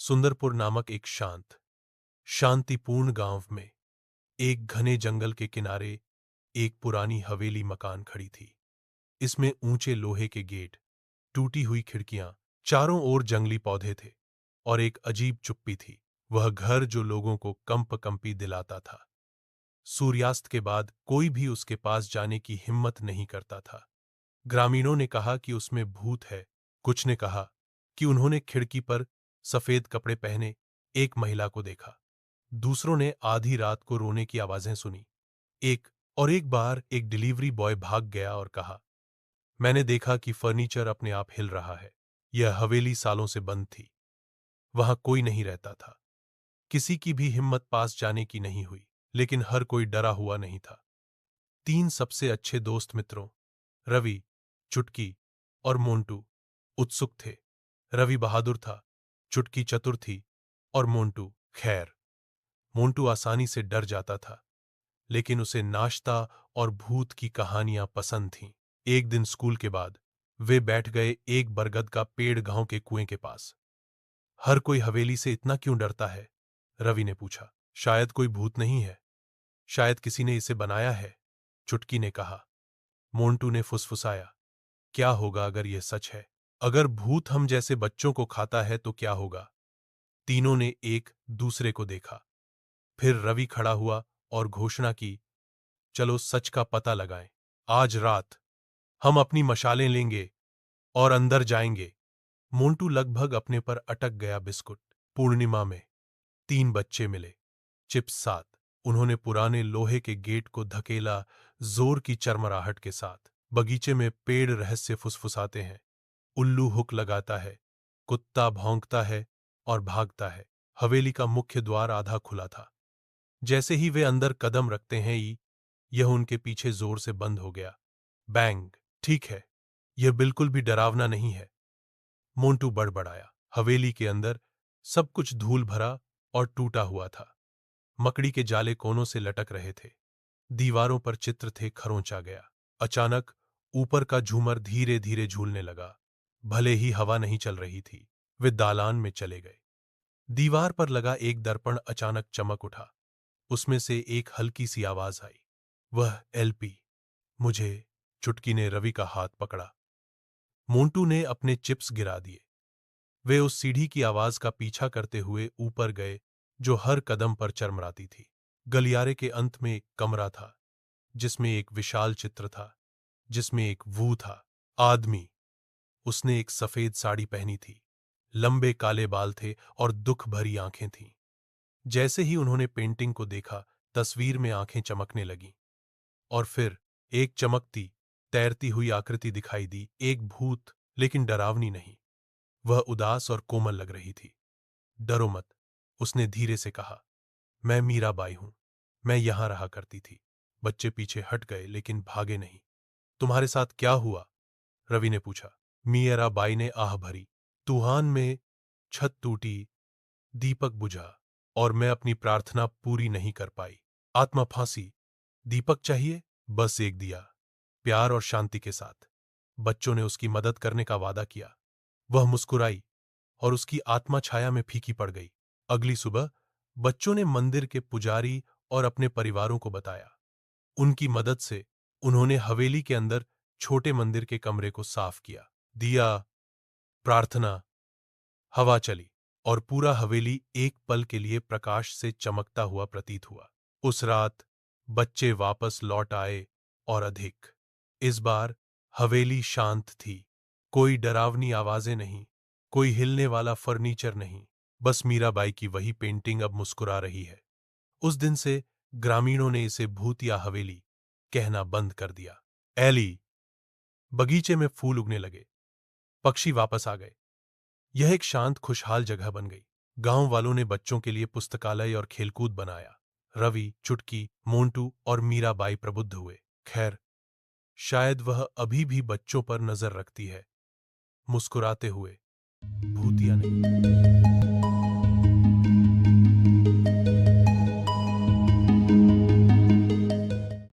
सुंदरपुर नामक एक शांतिपूर्ण गांव में एक घने जंगल के किनारे एक पुरानी हवेली मकान खड़ी थी। इसमें ऊंचे लोहे के गेट, टूटी हुई खिड़कियां, चारों ओर जंगली पौधे थे और एक अजीब चुप्पी थी। वह घर जो लोगों को कंपी दिलाता था। सूर्यास्त के बाद कोई भी उसके पास जाने की हिम्मत नहीं करता था। ग्रामीणों ने कहा कि उसमें भूत है, कुछ ने कहा कि उन्होंने खिड़की पर सफेद कपड़े पहने एक महिला को देखा। दूसरों ने आधी रात को रोने की आवाजें सुनी। एक बार एक डिलीवरी बॉय भाग गया और कहा, मैंने देखा कि फर्नीचर अपने आप हिल रहा है। यह हवेली सालों से बंद थी, वहां कोई नहीं रहता था। किसी की भी हिम्मत पास जाने की नहीं हुई, लेकिन हर कोई डरा हुआ नहीं था। 3 सबसे अच्छे दोस्त मित्रों, रवि, चुटकी और मोंटू, उत्सुक थे। रवि बहादुर था, चुटकी चतुर थी और मोंटू खैर। मोंटू आसानी से डर जाता था, लेकिन उसे नाश्ता और भूत की कहानियां पसंद थीं। एक दिन स्कूल के बाद वे बैठ गए एक बरगद का पेड़ गांव के कुएं के पास। हर कोई हवेली से इतना क्यों डरता है? रवि ने पूछा। शायद कोई भूत नहीं है, शायद किसी ने इसे बनाया है, चुटकी ने कहा। मोंटू ने फुसफुसाया, क्या होगा अगर यह सच है? अगर भूत हम जैसे बच्चों को खाता है तो क्या होगा? तीनों ने एक दूसरे को देखा। फिर रवि खड़ा हुआ और घोषणा की, चलो सच का पता लगाएं। आज रात हम अपनी मशालें लेंगे और अंदर जाएंगे। मोंटू लगभग अपने पर अटक गया। बिस्कुट। पूर्णिमा में 3 बच्चे मिले, चिप्स साथ। उन्होंने पुराने लोहे के गेट को धकेला, जोर की चरमराहट के साथ। बगीचे में पेड़ रहस्य फुसफुसाते हैं, उल्लू हुक लगाता है, कुत्ता भौंकता है और भागता है। हवेली का मुख्य द्वार आधा खुला था। जैसे ही वे अंदर कदम रखते हैं यह उनके पीछे जोर से बंद हो गया। बैंग। ठीक है, यह बिल्कुल भी डरावना नहीं है, मोंटू बड़बड़ाया। हवेली के अंदर सब कुछ धूल भरा और टूटा हुआ था। मकड़ी के जाले कोनों से लटक रहे थे, दीवारों पर चित्र थे खरोंचा गया। अचानक ऊपर का झूमर धीरे धीरे झूलने लगा। भले ही हवा नहीं चल रही थी। वे दालान में चले गए। दीवार पर लगा एक दर्पण अचानक चमक उठा। उसमें से एक हल्की सी आवाज आई, वह एलपी। मुझे। चुटकी ने रवि का हाथ पकड़ा। मोंटू ने अपने चिप्स गिरा दिए। वे उस सीढ़ी की आवाज का पीछा करते हुए ऊपर गए जो हर कदम पर चरमराती थी। गलियारे के अंत में एक कमरा था, जिसमें एक विशाल चित्र था, जिसमें एक वो था, आदमी। उसने एक सफेद साड़ी पहनी थी, लंबे काले बाल थे और दुख भरी आंखें थीं। जैसे ही उन्होंने पेंटिंग को देखा, तस्वीर में आंखें चमकने लगीं। और फिर एक चमकती, तैरती हुई आकृति दिखाई दी। एक भूत, लेकिन डरावनी नहीं। वह उदास और कोमल लग रही थी। डरो मत, उसने धीरे से कहा। मैं मीराबाई हूं, मैं यहां रहा करती थी। बच्चे पीछे हट गए, लेकिन भागे नहीं। तुम्हारे साथ क्या हुआ? रवि ने पूछा। मीराबाई ने आह भरी। तूफान में छत टूटी, दीपक बुझा और मैं अपनी प्रार्थना पूरी नहीं कर पाई। आत्मा फांसी। दीपक चाहिए, बस एक दिया, प्यार और शांति के साथ। बच्चों ने उसकी मदद करने का वादा किया। वह मुस्कुराई और उसकी आत्मा छाया में फीकी पड़ गई। अगली सुबह बच्चों ने मंदिर के पुजारी और अपने परिवारों को बताया। उनकी मदद से उन्होंने हवेली के अंदर छोटे मंदिर के कमरे को साफ किया। दिया, प्रार्थना, हवा चली और पूरा हवेली एक पल के लिए प्रकाश से चमकता हुआ प्रतीत हुआ। उस रात बच्चे वापस लौट आए और अधिक। इस बार हवेली शांत थी। कोई डरावनी आवाजें नहीं, कोई हिलने वाला फर्नीचर नहीं, बस मीराबाई की वही पेंटिंग अब मुस्कुरा रही है। उस दिन से ग्रामीणों ने इसे भूतिया हवेली कहना बंद कर दिया। एली। बगीचे में फूल उगने लगे, पक्षी वापस आ गए। यह एक शांत खुशहाल जगह बन गई। गांव वालों ने बच्चों के लिए पुस्तकालय और खेलकूद बनाया। रवि, चुटकी, मोंटू और मीराबाई प्रबुद्ध हुए। खैर, शायद वह अभी भी बच्चों पर नजर रखती है, मुस्कुराते हुए, भूतिया नहीं।